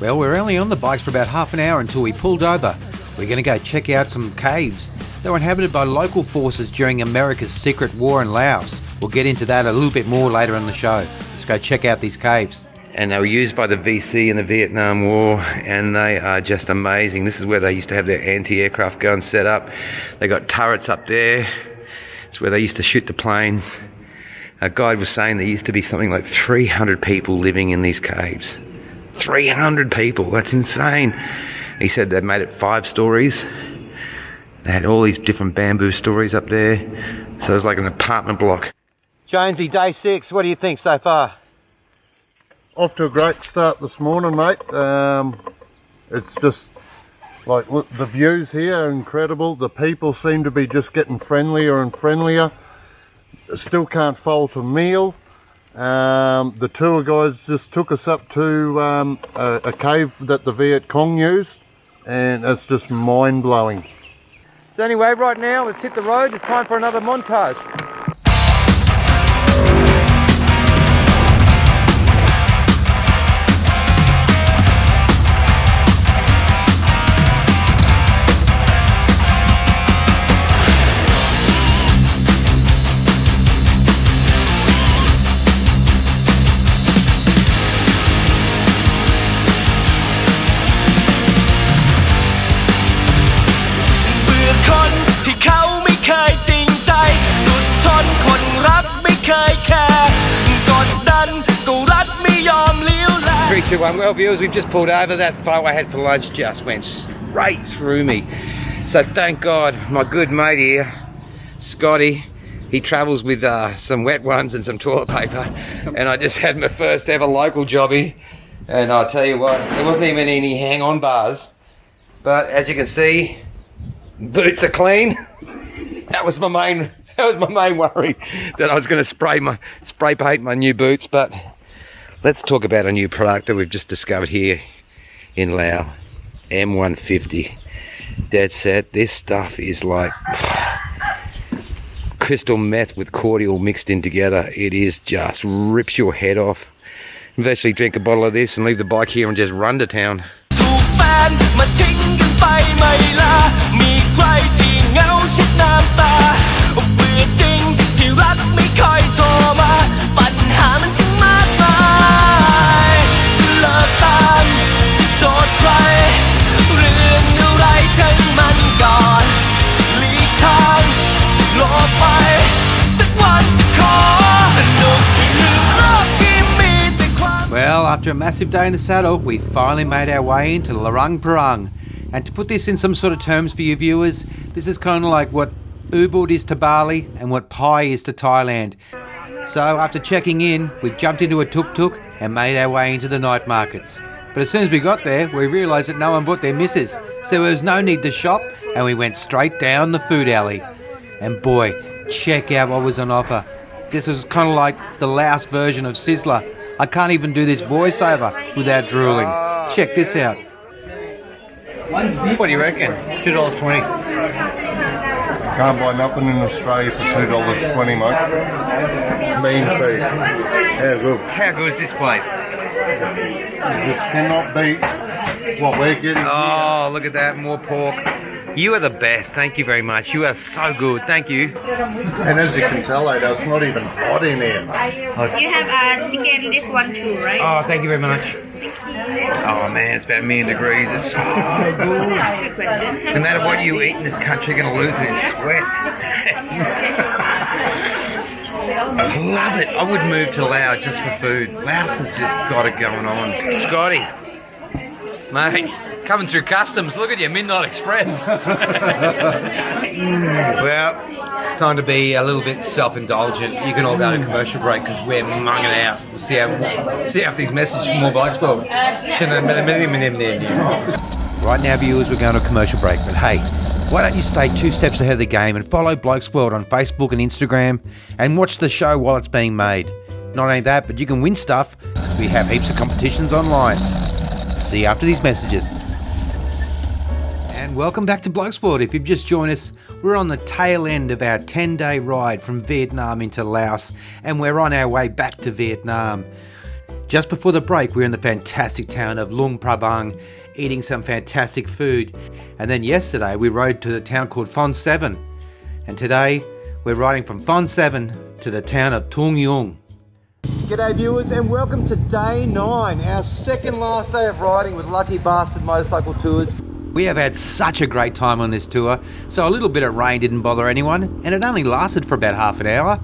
Well, we're only on the bikes for about half an hour until we pulled over. We're going to go check out some caves. They were inhabited by local forces during America's secret war in Laos. We'll get into that a little bit more later in the show. Let's go check out these caves. And they were used by the VC in the Vietnam War, and they are just amazing. This is where they used to have their anti-aircraft guns set up. They got turrets up there. It's where they used to shoot the planes. A guide was saying there used to be something like 300 people living in these caves. 300 people, that's insane. He said they made it 5 stories. They had all these different bamboo stories up there. So it was like an apartment block. Jonesy, day 6, what do you think so far? Off to a great start this morning, mate. It's just like, look, the views here are incredible. The people seem to be just getting friendlier and friendlier. Still can't fault a meal. The tour guides just took us up to a cave that the Viet Cong used, and it's just mind-blowing. So anyway, right now, let's hit the road. It's time for another montage. Three, two, one. Well, viewers, we've just pulled over. That pho I had for lunch just went straight through me. So thank God, my good mate here, Scotty, he travels with some wet ones and some toilet paper, and I just had my first ever local jobby. And I'll tell you what, there wasn't even any hang-on bars, but as you can see, boots are clean. That was my main worry, that I was going to spray paint my new boots. But let's talk about a new product that we've just discovered here in Laos, M150. Dead set. This stuff is like crystal meth with cordial mixed in together. It is just rips your head off. Eventually drink a bottle of this and leave the bike here and just run to town. Well, after a massive day in the saddle, we finally made our way into Luang Prabang. And to put this in some sort of terms for you viewers, this is kind of like what Ubud is to Bali and what Pai is to Thailand. So after checking in, we jumped into a tuk-tuk and made our way into the night markets. But as soon as we got there, we realised that no one bought their missus, so there was no need to shop, and we went straight down the food alley. And boy, check out what was on offer. This was kind of like the Laos version of Sizzler. I can't even do this voiceover without drooling. Check this out. What do you reckon? $2.20. Can't buy nothing in Australia for $2.20, mate. Mean food. How good. How good is this place? You just cannot beat what we're getting. Oh, look at that, more pork. You are the best. Thank you very much. You are so good. Thank you. And as you can tell, it's not even hot in here. You have chicken, this one too, right? Oh, thank you very much. Thank you. Oh man, it's about 1,000,000 degrees. It's so good. That's a good question. No matter what you eat in this country, you're going to lose it in sweat. I love it. I would move to Laos just for food. Laos has just got it going on. Scotty, mate, coming through customs. Look at you, Midnight Express. Well, it's time to be a little bit self-indulgent. You can all go to commercial break because we're munging out. We'll see after these messages from more BLOKESWORLD. Right now, viewers, we're going to a commercial break. But hey, why don't you stay 2 steps ahead of the game and follow BLOKESWORLD on Facebook and Instagram and watch the show while it's being made. Not only that, but you can win stuff because we have heaps of competitions online. See you after these messages. And welcome back to BLOKESWORLD. If you've just joined us, we're on the tail end of our 10-day ride from Vietnam into Laos, and we're on our way back to Vietnam. Just before the break, we were in the fantastic town of Luang Prabang, eating some fantastic food. And then yesterday, we rode to the town called Phon 7. And today, we're riding from Phon 7 to the town of Tung Yung. G'day viewers, and welcome to day 9, our second last day of riding with Lucky Bastard Motorcycle Tours. We have had such a great time on this tour, so a little bit of rain didn't bother anyone, and it only lasted for about half an hour.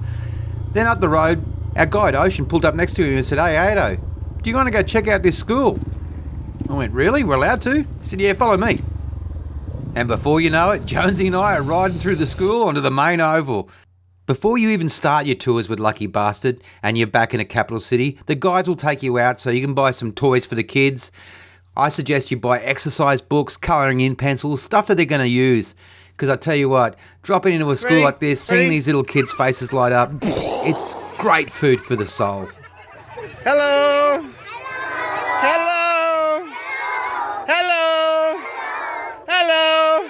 Then up the road, our guide Ocean pulled up next to him and said, "Hey Ado, do you want to go check out this school?" I went, "Really? We're allowed to?" He said, "Yeah, follow me." And before you know it, Jonesy and I are riding through the school onto the main oval. Before you even start your tours with Lucky Bastard and you're back in a capital city, the guides will take you out so you can buy some toys for the kids. I suggest you buy exercise books, colouring in pencils, stuff that they're going to use. Because I tell you what, dropping into a school like this, seeing these little kids' faces light up, it's great food for the soul. Hello! Hello! Hello! Hello!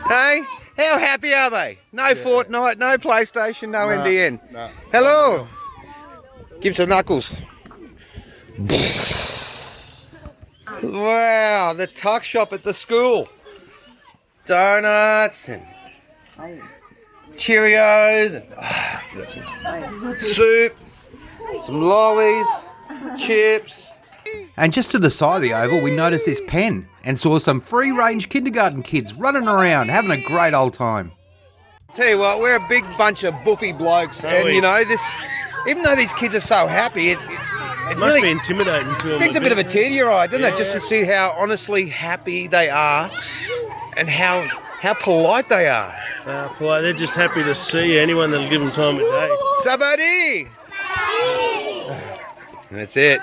Hey, how happy are they? No Fortnite, no PlayStation, no NBN. No. Hello! Give some knuckles. Wow, the tuck shop at the school. Donuts and Cheerios and soup, some lollies, chips. And just to the side of the oval, we noticed this pen and saw some free-range kindergarten kids running around, having a great old time. Tell you what, we're a big bunch of boopy blokes, and you know this. Even though these kids are so happy, it must really be intimidating to them. brings a bit of a tear to your eye, doesn't it? Just to see how honestly happy they are, and how polite they are. Polite. They're just happy to see anyone that'll give them time of day. Sabadi! That's it.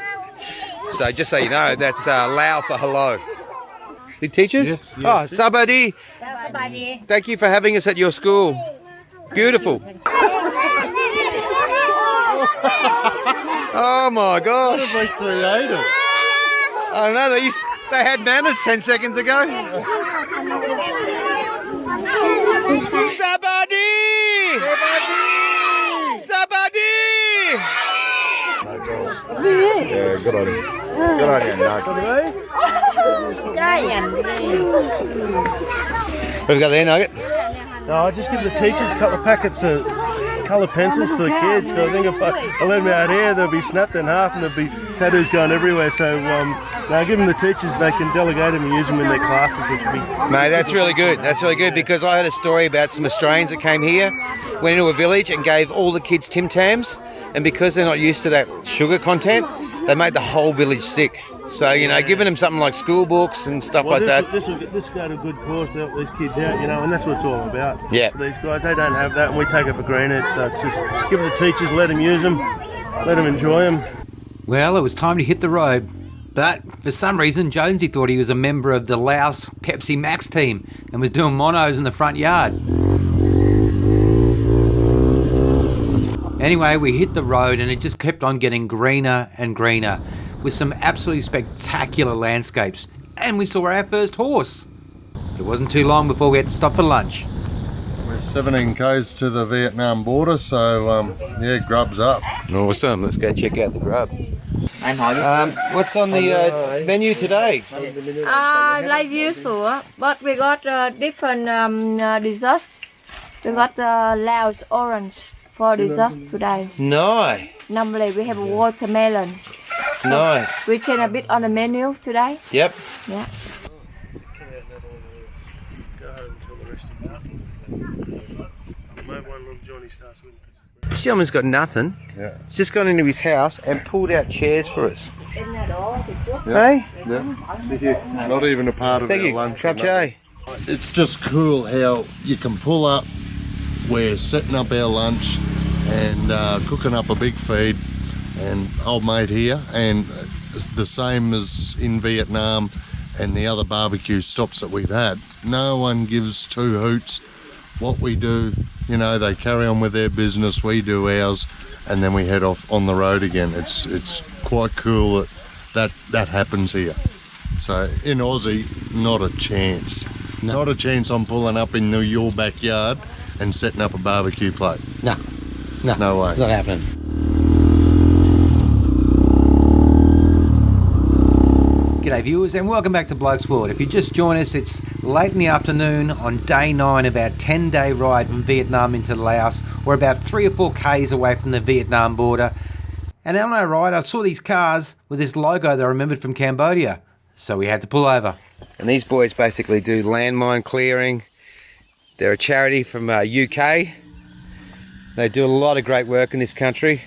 So just so you know, that's Lao for hello. The teachers? Yes. Oh, Sabadi. Thank you for having us at your school. Beautiful. Oh my gosh. What have they created? I don't know, they had manners 10 seconds ago. Sabadi! Sabadi! Yeah, good on you. Good on you, Nug. What have we got there, Nugget? No, I just give the teachers a couple of packets of coloured pencils for the kids. So I think if I let them out here, they'll be snapped in half and there'll be tattoos going everywhere. So now give them the teachers, they can delegate them and use them in their classes. Which would be Mate, that's really good. That's really good because I heard a story about some Australians that came here, went into a village and gave all the kids Tim Tams, and because they're not used to that sugar content, they made the whole village sick. So, you know, giving them something like school books and stuff like that. This will go to a good cause to help these kids out, you know, and that's what it's all about. Yeah. For these guys, they don't have that and we take it for granted. So it's just give the teachers, let them use them, let them enjoy them. Well, it was time to hit the road. But for some reason, Jonesy thought he was a member of the Laos Pepsi Max team and was doing monos in the front yard. Anyway, we hit the road and it just kept on getting greener and greener with some absolutely spectacular landscapes. And we saw our first horse. It wasn't too long before we had to stop for lunch. We're 17 k's to the Vietnam border, so yeah, grub's up. Awesome. Let's go check out the grub. What's on the menu today? Like usual, but we got different desserts. We got Laos orange for desserts today. Nice. Normally we have a watermelon. So Nice. we change a bit on the menu today. Yep. Yeah. This gentleman's got nothing. Yeah. He's just gone into his house and pulled out chairs for us. Yeah. Hey? Yeah. Thank you. Not even a part of Thank our you. lunch. Crab Jay. It's just cool how you can pull up, we're setting up our lunch and cooking up a big feed, and old mate here, and it's the same as in Vietnam and the other barbecue stops that we've had. No one gives two hoots what we do. You know, they carry on with their business, we do ours, and then we head off on the road again. It's quite cool that happens here. So in Aussie, not a chance. No. Not a chance I'm pulling up in your backyard and setting up a barbecue plate. No. No way. It's not happening. G'day viewers and welcome back to BLOKESWORLD. If you just joined us, it's late in the afternoon on day 9 of our 10-day ride from Vietnam into Laos. We're about 3 or 4 k's away from the Vietnam border. And on our ride, I saw these cars with this logo that I remembered from Cambodia. So we had to pull over. And these boys basically do landmine clearing. They're a charity from UK. They do a lot of great work in this country.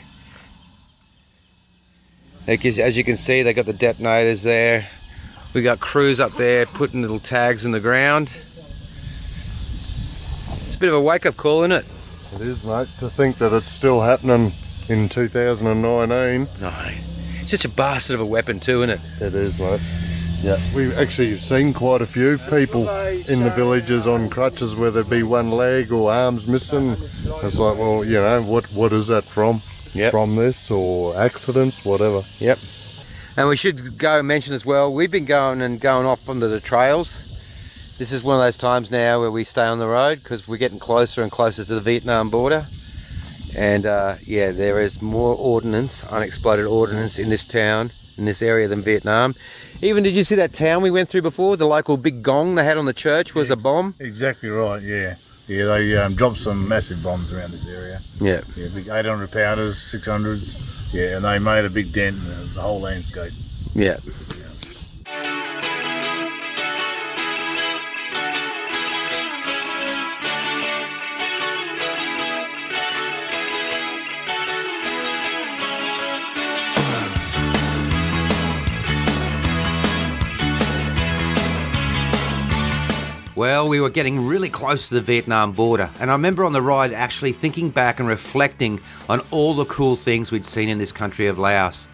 As you can see, they got the detonators there. We got crews up there putting little tags in the ground. It's a bit of a wake-up call, isn't it? It is, mate. To think that it's still happening in 2019. No. It's just a bastard of a weapon too, isn't it? It is, mate. Yeah, we've actually seen quite a few people in the villages on crutches where there'd be one leg or arms missing. It's like, well, you know, what is that from? Yep. From this or accidents, whatever. Yep. And we should go and mention as well, we've been going off onto the trails. This is one of those times now where we stay on the road because we're getting closer and closer to the Vietnam border. And yeah, there is more ordnance, unexploded ordnance in this town, in this area than Vietnam. Even, did you see that town we went through before? The local big gong they had on the church was a bomb? Exactly right, yeah. Yeah, they dropped some massive bombs around this area. Yeah. Yeah, big 800 pounders, 600s. Yeah, and they made a big dent in the whole landscape. Yeah. Well, we were getting really close to the Vietnam border, and I remember on the ride actually thinking back and reflecting on all the cool things we'd seen in this country of Laos.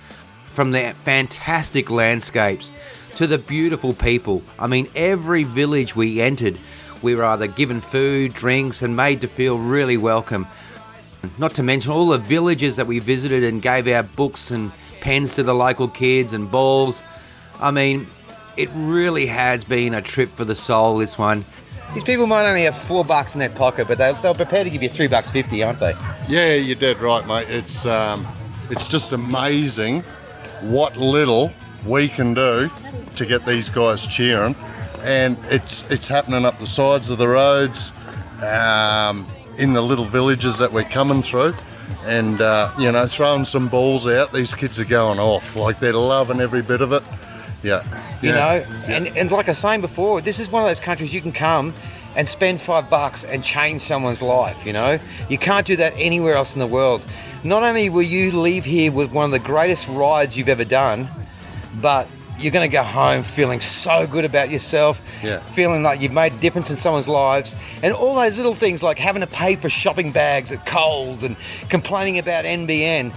From the fantastic landscapes to the beautiful people. I mean, every village we entered, we were either given food, drinks, and made to feel really welcome. Not to mention all the villages that we visited and gave our books and pens to the local kids and balls. I mean, it really has been a trip for the soul, this one. These people might only have $4 in their pocket, but they're prepared to give you $3.50, aren't they? Yeah, you're dead right, mate. It's just amazing what little we can do to get these guys cheering, and it's happening up the sides of the roads, in the little villages that we're coming through, and you know, throwing some balls out. These kids are going off, like they're loving every bit of it. Yeah. You know, and like I was saying before, this is one of those countries you can come and spend $5 and change someone's life, you know. You can't do that anywhere else in the world. Not only will you leave here with one of the greatest rides you've ever done, but you're going to go home feeling so good about yourself, feeling like you've made a difference in someone's lives, and all those little things like having to pay for shopping bags at Coles and complaining about NBN.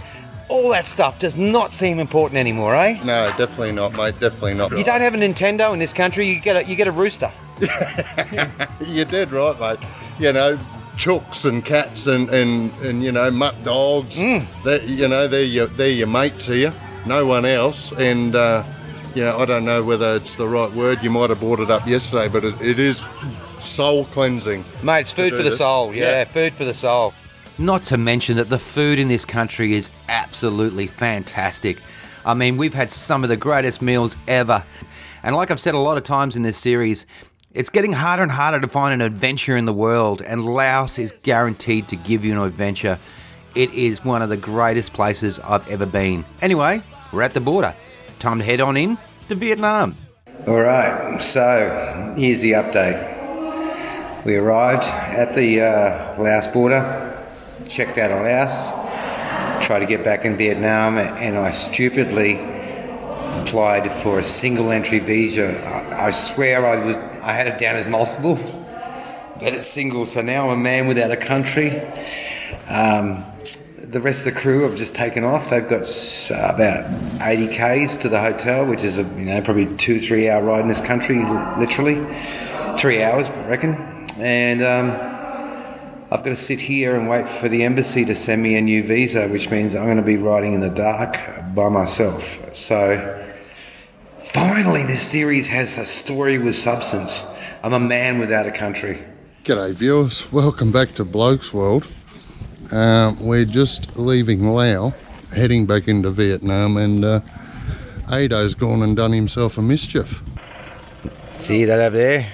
All that stuff does not seem important anymore, eh? No, definitely not, mate. Definitely not. You don't have a Nintendo in this country. You get a rooster. You're dead right, mate. You know, chooks and cats and you know, mutt dogs. That, you know, they're your mates here. No one else. And you know, I don't know whether it's the right word. You might have brought it up yesterday, but it is soul cleansing. Mate, it's food for the soul. Yeah, food for the soul. Not to mention that the food in this country is absolutely fantastic. I mean, we've had some of the greatest meals ever. And like I've said a lot of times in this series, it's getting harder and harder to find an adventure in the world, and Laos is guaranteed to give you an adventure. It is one of the greatest places I've ever been. Anyway, we're at the border. Time to head on in to Vietnam. All right, so here's the update. We arrived at the Laos border. Checked out of Laos, tried to get back in Vietnam, and I stupidly applied for a single entry visa. I swear I had it down as multiple, but it's single, so now I'm a man without a country. The rest of the crew have just taken off. They've got about 80 Ks to the hotel, which is probably 2-3 hour ride in this country, literally. 3 hours, I reckon. And I've got to sit here and wait for the embassy to send me a new visa, which means I'm going to be riding in the dark by myself. So finally this series has a story with substance. I'm a man without a country. G'day viewers, welcome back to Blokes World. We're just leaving Laos, heading back into Vietnam, and Ado's gone and done himself a mischief. See that over there?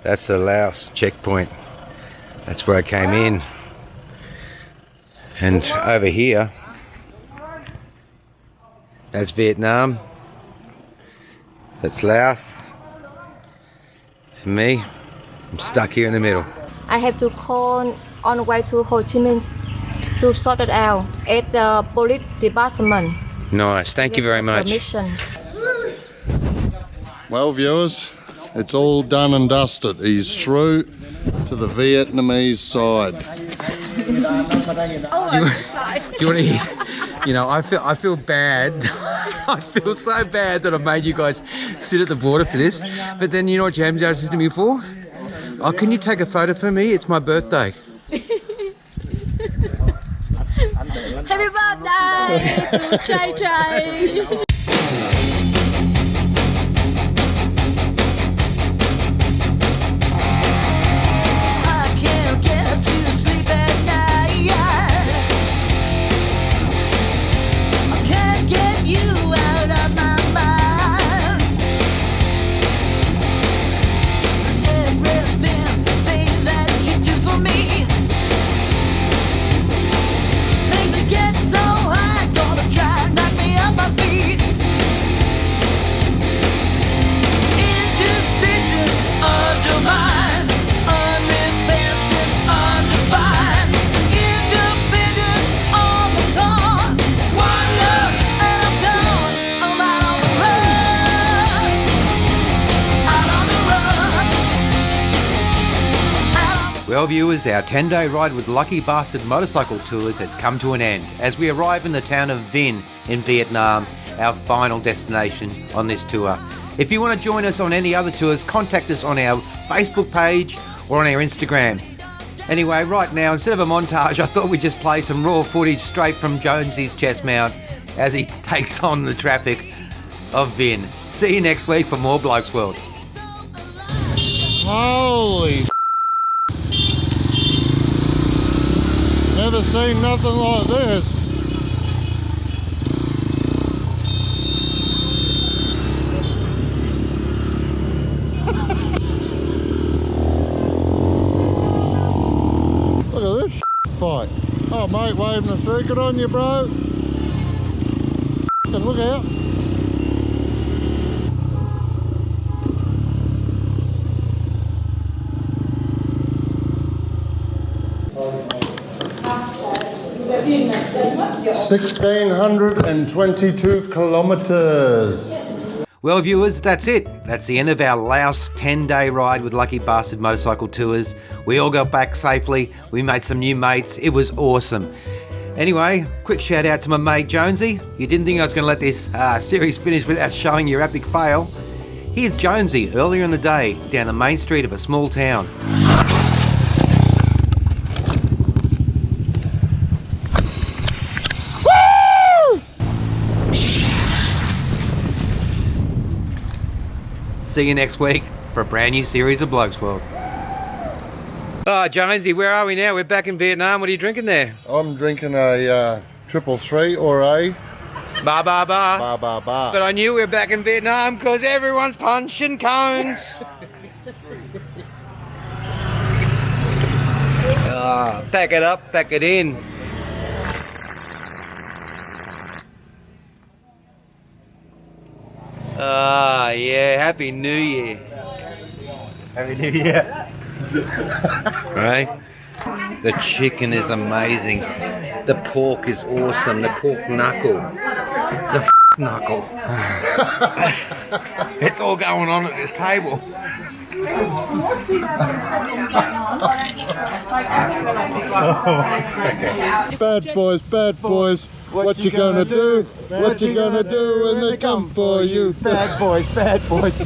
That's the Laos checkpoint. That's where I came in. And over here, that's Vietnam. That's Laos. And me, I'm stuck here in the middle. I have to call on the way to Ho Chi Minh to sort it out at the police department. Nice, thank you very much. Permission. Well viewers, it's all done and dusted. He's through to the Vietnamese side. you want to eat? You know, I feel bad. I feel so bad that I've made you guys sit at the border for this. But then you know what James says to me for? Oh, can you take a photo for me? It's my birthday. Happy birthday to Chai Chai. Well viewers, our 10-day ride with Lucky Bastard Motorcycle Tours has come to an end as we arrive in the town of Vinh in Vietnam, our final destination on this tour. If you want to join us on any other tours, contact us on our Facebook page or on our Instagram. Anyway, right now, instead of a montage, I thought we'd just play some raw footage straight from Jonesy's chest mount as he takes on the traffic of Vinh. See you next week for more Blokes World. Holy never seen nothing like this. Look at this fight. Oh mate, waving a secret on you, bro. Look out. (1,622 kilometres). Well viewers, that's it. That's the end of our Laos 10-day ride with Lucky Bastard Motorcycle Tours. We all got back safely. We made some new mates. It was awesome. Anyway, quick shout out to my mate Jonesy. You didn't think I was going to let this series finish without showing your epic fail. Here's Jonesy earlier in the day down the main street of a small town. See you next week for a brand new series of Blokes World. Oh, Jonesy, where are we now? We're back in Vietnam. What are you drinking there? I'm drinking a 333 or a Ba ba ba. Ba ba ba. But I knew we were back in Vietnam because everyone's punching cones. Pack it up, pack it in. Yeah, Happy New Year. Happy New Year. Right? The chicken is amazing. The pork is awesome. The pork knuckle. The knuckle. It's all going on at this table. Bad boys, bad boys. What you gonna do? What you gonna do when they come for you? Bad boys, bad boys.